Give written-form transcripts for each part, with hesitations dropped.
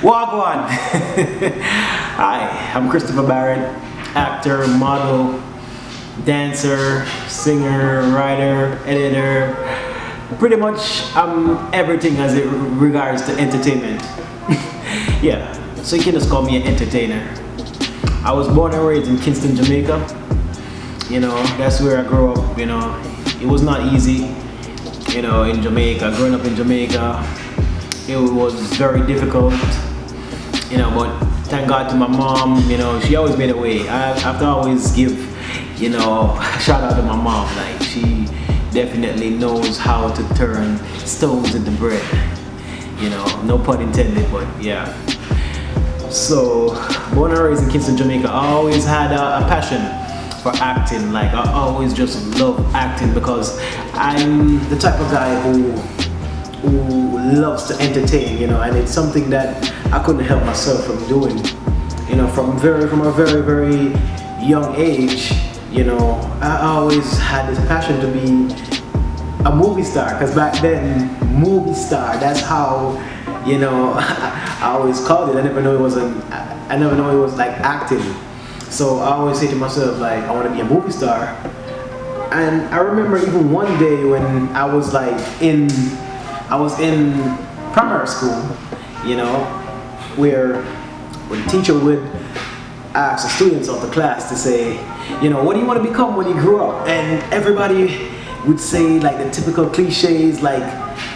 Wagwan! Hi, I'm Christopher Barrett, actor, model, dancer, singer, writer, editor. Pretty much I'm everything as it regards to entertainment. Yeah, so you can just call me an entertainer. I was born and raised in Kingston, Jamaica. You know, that's where I grew up. You know, it was not easy, you know, in Jamaica. Growing up in Jamaica, it was very difficult, you know, but thank God to my mom, you know, she always made a way. I have to always give, you know, shout out to my mom. Like, she definitely knows how to turn stones into bread, you know, no pun intended, but yeah. So, born and raised in Kingston, Jamaica, I always had a passion for acting. Like, I always just love acting because I'm the type of guy who loves to entertain, you know, and it's something that I couldn't help myself from doing, you know, from a very young age. You know, I always had this passion to be a movie star, because back then, movie star, that's how, you know, I always called it. I never know it was like acting. So I always say to myself, like, I want to be a movie star. And I remember even one day when I was in primary school, you know, where the teacher would ask the students of the class to say, you know, what do you want to become when you grow up? And everybody would say like the typical cliches like,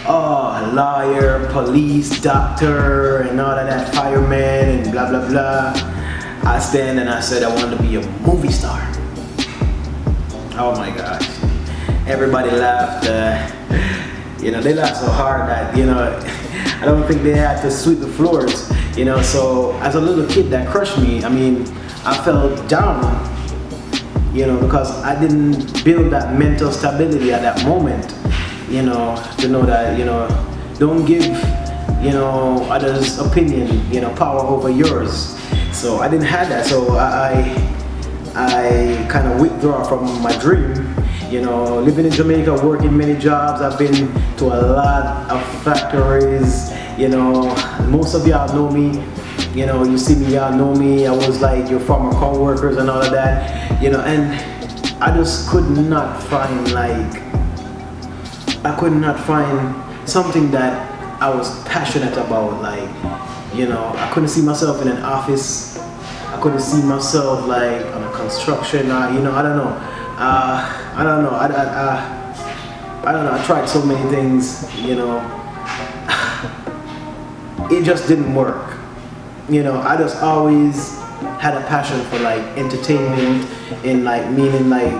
oh, lawyer, police, doctor, and all of that, fireman, and blah, blah, blah. I stand and I said I wanted to be a movie star. Oh my gosh. Everybody laughed. You know, they laughed so hard that, you know, I don't think they had to sweep the floors, you know. So as a little kid, that crushed me. I mean, I felt down, you know, because I didn't build that mental stability at that moment, you know, to know that, you know, don't give, you know, others' opinion, you know, power over yours. So I didn't have that. So I kind of withdraw from my dream. You know, living in Jamaica, working many jobs. I've been to a lot of factories. You know, most of y'all know me. You know, you see me, y'all know me. I was like your former co-workers and all of that. You know, and I just could not find something that I was passionate about. Like, you know, I couldn't see myself in an office. I couldn't see myself like on a construction. You know, I don't know. I don't know. I don't know. I tried so many things, you know. It just didn't work. You know, I just always had a passion for like entertainment and like meaning like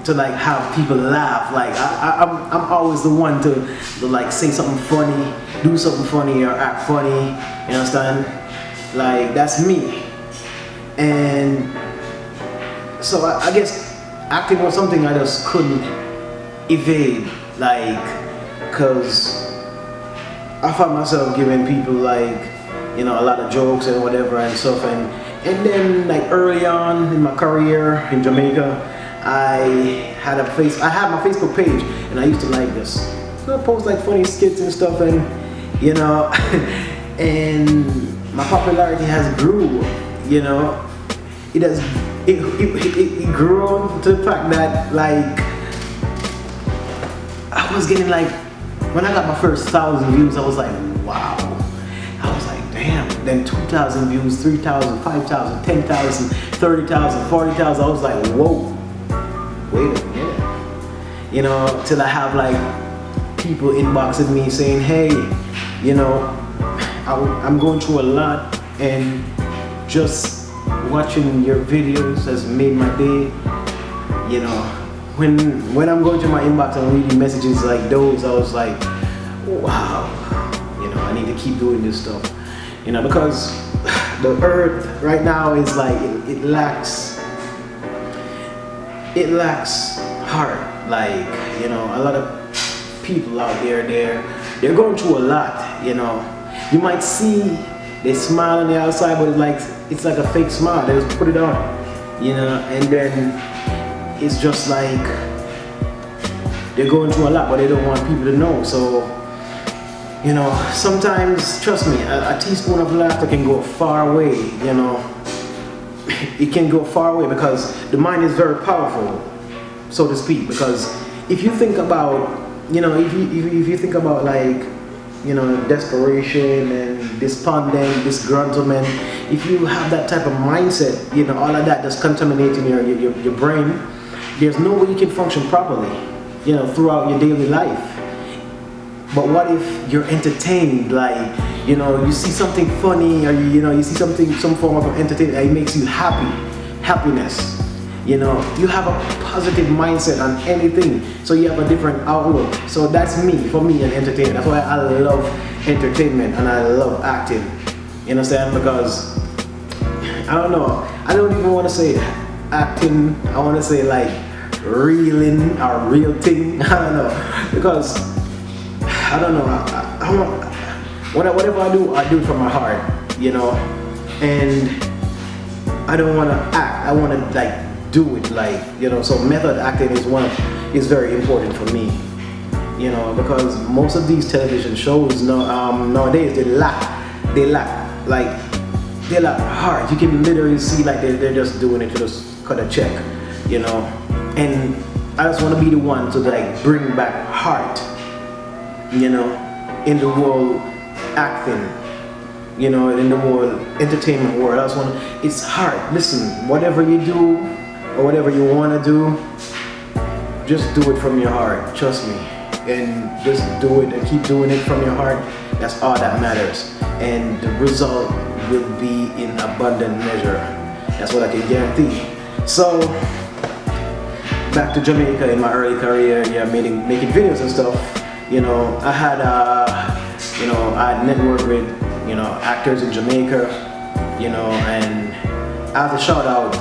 to like have people laugh. Like I'm always the one to like say something funny, do something funny or act funny. You understand? Like that's me. And so I guess acting was something I just couldn't evade, like, cause I found myself giving people like, you know, a lot of jokes and whatever and stuff, and then like early on in my career in Jamaica, I had my Facebook page, and I used to like this, so I post like funny skits and stuff, and you know, and my popularity has grew, you know, it grew to the fact that like I was getting like, when I got my first 1,000 views, I was like, wow. I was like, damn. Then 2,000 views, 3,000, 5,000, 10,000, 30,000, 40,000. I was like, whoa, wait a minute. You know, till I have like people inboxing me saying, hey, you know, I'm going through a lot, and just watching your videos has made my day. You know, when I'm going to my inbox and reading messages like those, I was like, wow, you know, I need to keep doing this stuff. You know, because the earth right now is like, it lacks heart. Like, you know, a lot of people out there, they're going through a lot, you know. You might see they smile on the outside, but it's like a fake smile. They just put it on, you know, and then it's just like they're going through a lot, but they don't want people to know. So You know, sometimes, trust me, a teaspoon of laughter can go a far way, you know. It can go far away because the mind is very powerful, so to speak. Because if you think about, you know, if you think about like, you know, desperation and despondent, disgruntlement, if you have that type of mindset, you know, all of that just contaminating your brain, there's no way you can function properly, you know, throughout your daily life. But what if you're entertained, like, you know, you see something funny, or you know, you see something, some form of entertainment that makes you happiness. You know, you have a positive mindset on anything, so you have a different outlook. So that's me, for me, an entertainment. That's why I love entertainment and I love acting. You understand? Because I don't know, I don't even want to say acting. I want to say like reeling or real thing. I don't know, because I don't know. I want, whatever I do it from my heart, you know, and I don't want to act. I want to like do it, like, you know. So method acting is very important for me, you know, because most of these television shows nowadays they lack heart. You can literally see like they're just doing it to just cut a check, you know. And I just want to be the one to like bring back heart, you know, in the world acting, you know, in the world entertainment world. I just want to, it's hard. Listen, whatever you do or whatever you want to do, just do it from your heart, trust me. And just do it and keep doing it from your heart. That's all that matters. And the result will be in abundant measure. That's what I can guarantee. So, back to Jamaica in my early career, yeah, making videos and stuff. You know, I had networked with, you know, actors in Jamaica, you know, and I have to shout out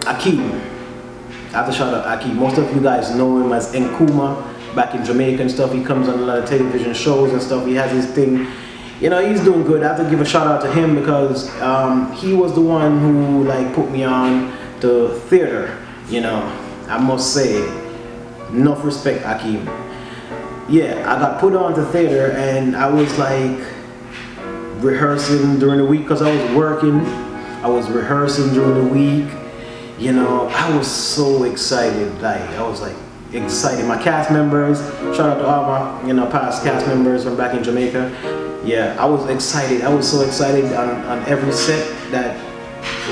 Akemi. I have to shout out Akemi. Most of you guys know him as Nkuma back in Jamaica and stuff. He comes on a lot of television shows and stuff. He has his thing. You know, he's doing good. I have to give a shout out to him because he was the one who like put me on to theater. You know, I must say, enough respect, Akemi. Yeah, I got put on to theater and I was like rehearsing during the week because I was working. I was rehearsing during the week. You know, I was so excited. Like, I was like excited. My cast members, shout out to all my, you know, past cast members from back in Jamaica. Yeah, I was excited. I was so excited on every set that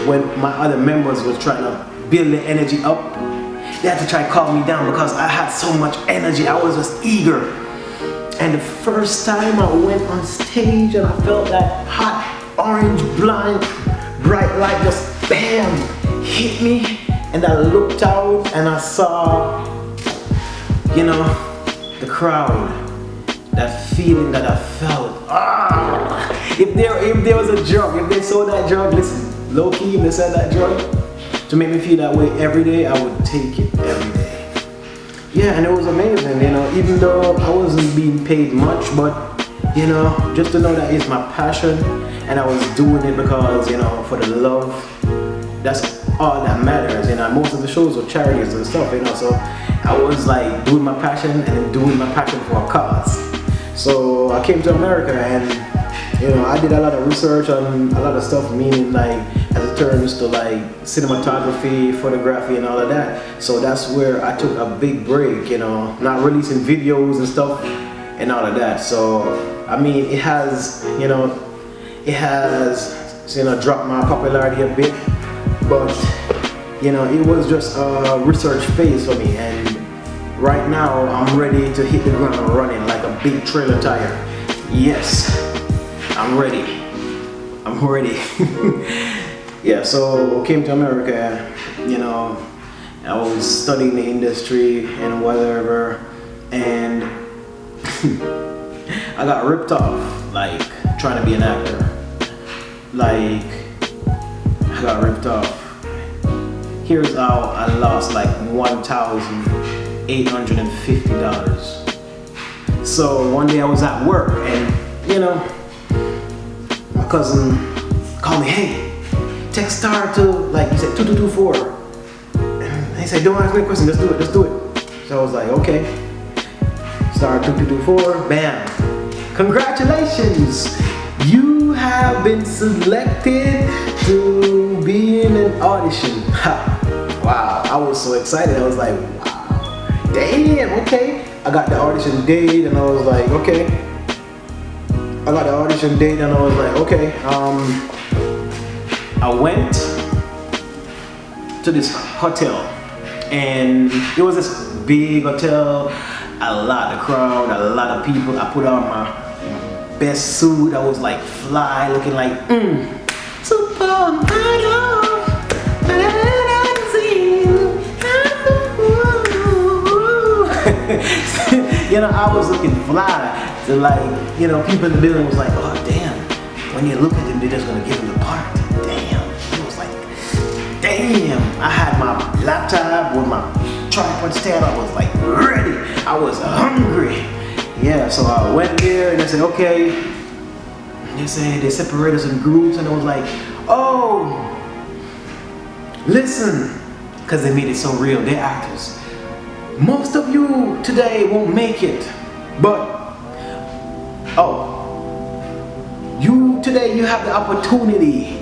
when my other members was trying to build the energy up, they had to try to calm me down because I had so much energy. I was just eager. And the first time I went on stage and I felt that hot orange bright light just bam hit me, and I looked out and I saw, you know, the crowd, that feeling that I felt. If there was a drug, if they sold that drug, listen, low key, if they said that drug to make me feel that way every day, I would take it every day. Yeah, and it was amazing, you know, even though I wasn't being paid much, but you know, just to know that it's my passion and I was doing it because, you know, for the love, that's all that matters. You know, most of the shows were charities and stuff, you know, so I was like doing my passion and then doing my passion for a cause. So I came to America and, you know, I did a lot of research on a lot of stuff, meaning like as it turns to like cinematography, photography and all of that. So that's where I took a big break, you know, not releasing videos and stuff and all of that. So I mean, it has dropped my popularity a bit, but you know, it was just a research phase for me, and right now I'm ready to hit the ground running like a big trailer tire. Yes, I'm ready. Yeah, so came to America, you know, I was studying the industry and whatever, and I got ripped off, like trying to be an actor. Like, I got ripped off. Here's how I lost like $1,850. So one day I was at work and, you know, my cousin called me, hey, text star to, like, he said 2224. And he said, don't ask me a question, just do it. So I was like, okay. star 2224, bam. Congratulations! You have been selected to be in an audition. Ha. Wow, I was so excited. I was like, wow, damn, okay. I got the audition date and I was like, okay. I was like, okay. I went to this hotel and it was this big hotel, a lot of crowd, a lot of people. I put on my best suit. I was like fly, looking like supermodel. You know, I was looking fly. So like, you know, people in the building was like, oh damn. When you look at them, they're just gonna give them the part. Damn. It was like, damn. I had my laptop with my tripod stand. I was like ready. I was hungry. Yeah, so I went there and they said, okay. They said they separated us in groups and I was like, oh, listen, because they made it so real. They're actors. Most of you today won't make it, but today you have the opportunity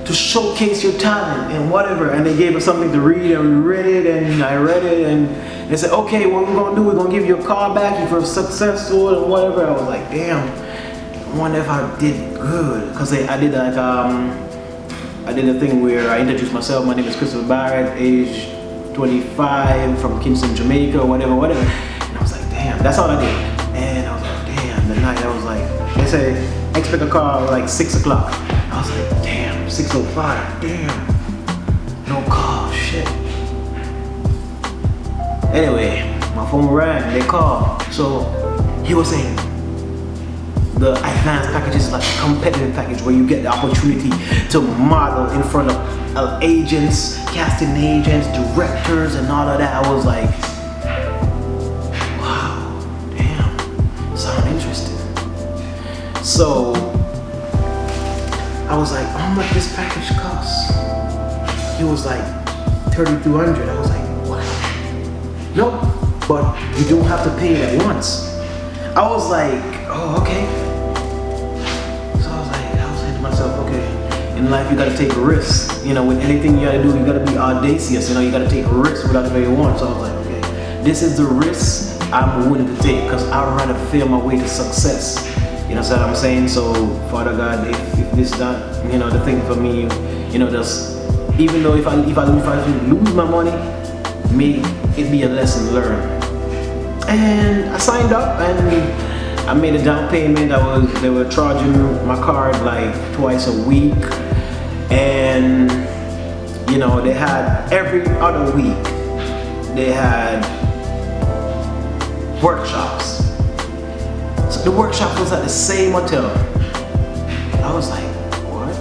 to showcase your talent and whatever. And they gave us something to read and we read it and I read it and they said, okay, what we're gonna do, we're gonna give you a call back if you're successful and whatever. I was like, damn, I wonder if I did good. Cause I did like, I did a thing where I introduced myself. My name is Christopher Barrett, age 25, from Kingston, Jamaica, whatever. And I was like, damn, that's all I did. And I was like, damn, the night I was like, they say, expect a call like 6 o'clock. I was like, damn, 6:05, damn, no call, shit. Anyway, my phone rang, they called. So he was saying, the advanced package is like a competitive package where you get the opportunity to model in front of agents, casting agents, directors, and all of that. I was like, wow, damn, sound interesting. So I was like, how much this package costs? It was like $3,200. I was like, what? Nope, but you don't have to pay it at once. I was like, oh, okay. So I was saying to myself, okay, in life you gotta take risks. You know, with anything you gotta do, you gotta be audacious. You know, you gotta take risks without the very one. So I was like, okay, this is the risk I'm willing to take because I'd rather fail my way to success. You know what I'm saying? So, Father God, if this not, you know, the thing for me, you know, just even though if I lose my money, may it be a lesson learned. And I signed up and I made a down payment. They were charging my card like twice a week, and you know, they had every other week they had workshops. So the workshop was at the same hotel. I was like, what?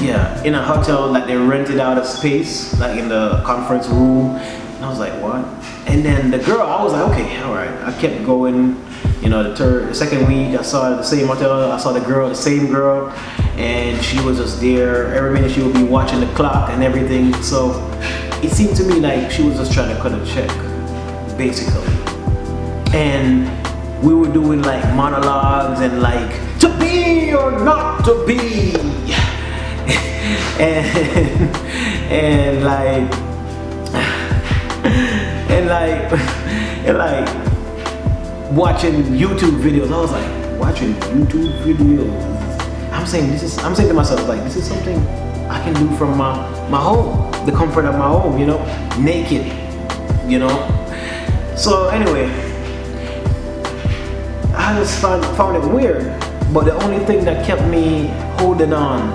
Yeah, in a hotel, like they rented out a space, like in the conference room. And I was like, what? And then the girl, I was like, okay, all right. I kept going. You know, the second week, I saw the same hotel. I saw the same girl, and she was just there. Every minute she would be watching the clock and everything. So it seemed to me like she was just trying to cut a check, basically. And we were doing like monologues and like, to be or not to be. and like watching YouTube videos. I was like, watching YouTube videos. I'm saying to myself, like, this is something I can do from my home, the comfort of my home, you know, naked, you know. So anyway, I just found it weird, but the only thing that kept me holding on,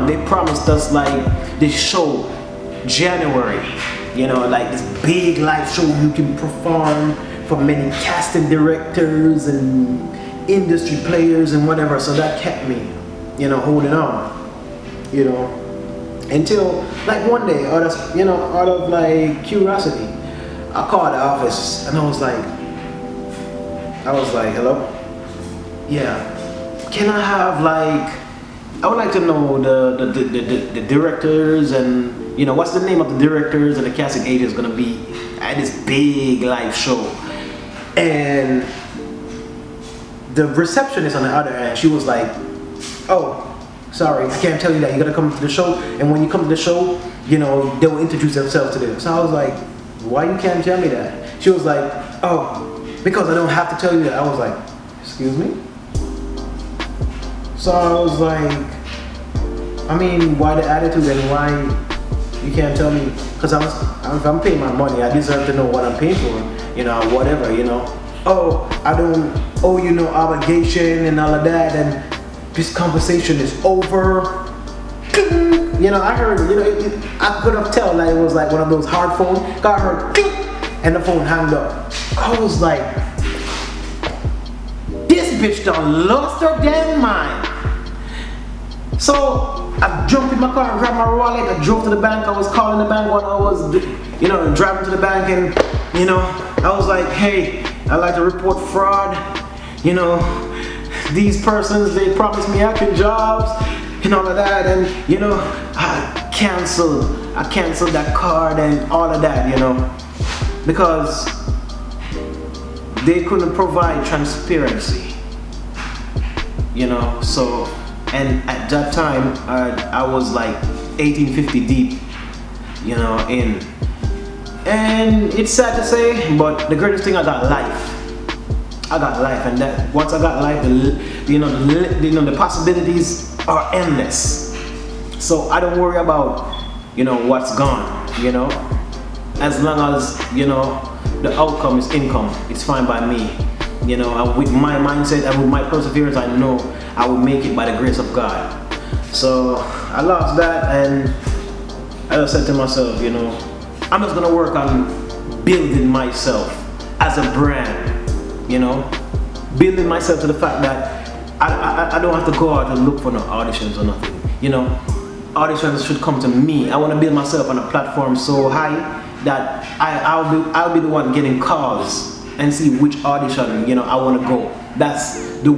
they promised us like this show, January, you know, like this big live show you can perform for many casting directors and industry players and whatever. So that kept me, you know, holding on, you know, until like one day, out of like curiosity, I called the office and I was like, hello? Yeah, can I have like, I would like to know the directors and, you know, what's the name of the directors and the casting agents gonna be I had this big live show, and the receptionist on the other end, she was like, "Oh, sorry, I can't tell you that. You gotta come to the show, and when you come to the show, you know, they will introduce themselves to them." So I was like, "Why you can't tell me that?" She was like, "Oh, because I don't have to tell you that." I was like, "Excuse me?" So I was like, I mean, why the attitude and why you can't tell me? Because if I'm paying my money, I deserve to know what I'm paying for, you know, whatever, you know. Oh, I don't owe you no obligation and all of that, and this conversation is over. You know, I heard, you know, I could have tell that it was like one of those hard phones. I heard, and the phone hung up. I was like, this bitch done lost her damn mind. So I jumped in my car and grabbed my wallet. I drove to the bank. I was calling the bank while I was, you know, driving to the bank, and you know, I was like, hey, I'd like to report fraud. You know, these persons, they promised me acting jobs and all of that, and you know, I canceled that card and all of that, you know, because they couldn't provide transparency, you know. So, and at that time, I was like 1850 deep, you know, in. And it's sad to say, but the greatest thing, I got life. I got life, and that once I got life, the possibilities are endless. So I don't worry about, you know, what's gone, you know. As long as, you know, the outcome is income, it's fine by me. You know, and with my mindset and with my perseverance, I know I will make it by the grace of God. So I lost that, and I just said to myself, you know, I'm just gonna work on building myself as a brand, you know, building myself to the fact that I don't have to go out and look for no auditions or nothing. You know, auditions should come to me. I want to build myself on a platform so high that I'll be the one getting calls and see which audition, you know, I want to go. That's the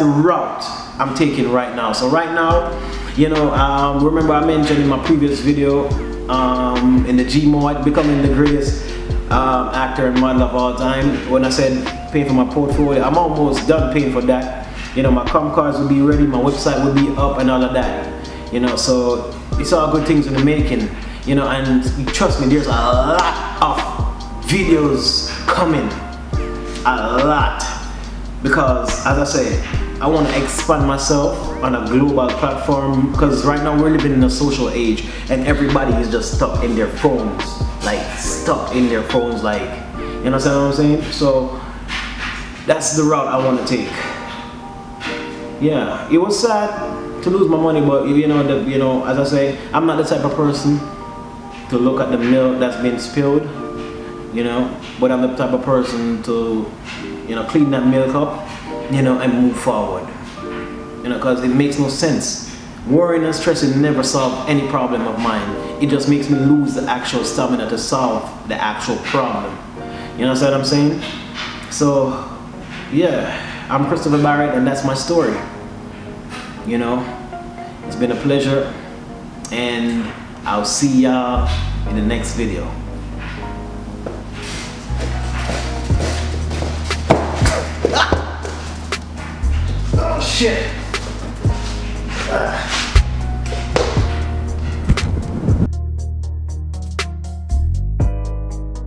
route I'm taking right now. So right now, you know, remember I mentioned in my previous video, in the Gmo, becoming the greatest actor and model of all time. When I said paying for my portfolio, I'm almost done paying for that. You know, my com cards will be ready, my website will be up, and all of that. You know, so it's all good things in the making. You know, and trust me, there's a lot of videos coming, a lot, because as I say, I want to expand myself on a global platform, because right now we're living in a social age and everybody is just stuck in their phones, like you know what I'm saying? So that's the route I want to take. Yeah, it was sad to lose my money, but you know, as I say, I'm not the type of person to look at the milk that's been spilled, you know, but I'm the type of person to, you know, clean that milk up, you know, and move forward, you know, because it makes no sense. Worrying and stressing never solve any problem of mine. It just makes me lose the actual stamina to solve the actual problem. You know what I'm saying? So, yeah, I'm Christopher Barrett, and that's my story. You know, it's been a pleasure, and I'll see y'all in the next video. Oh shit.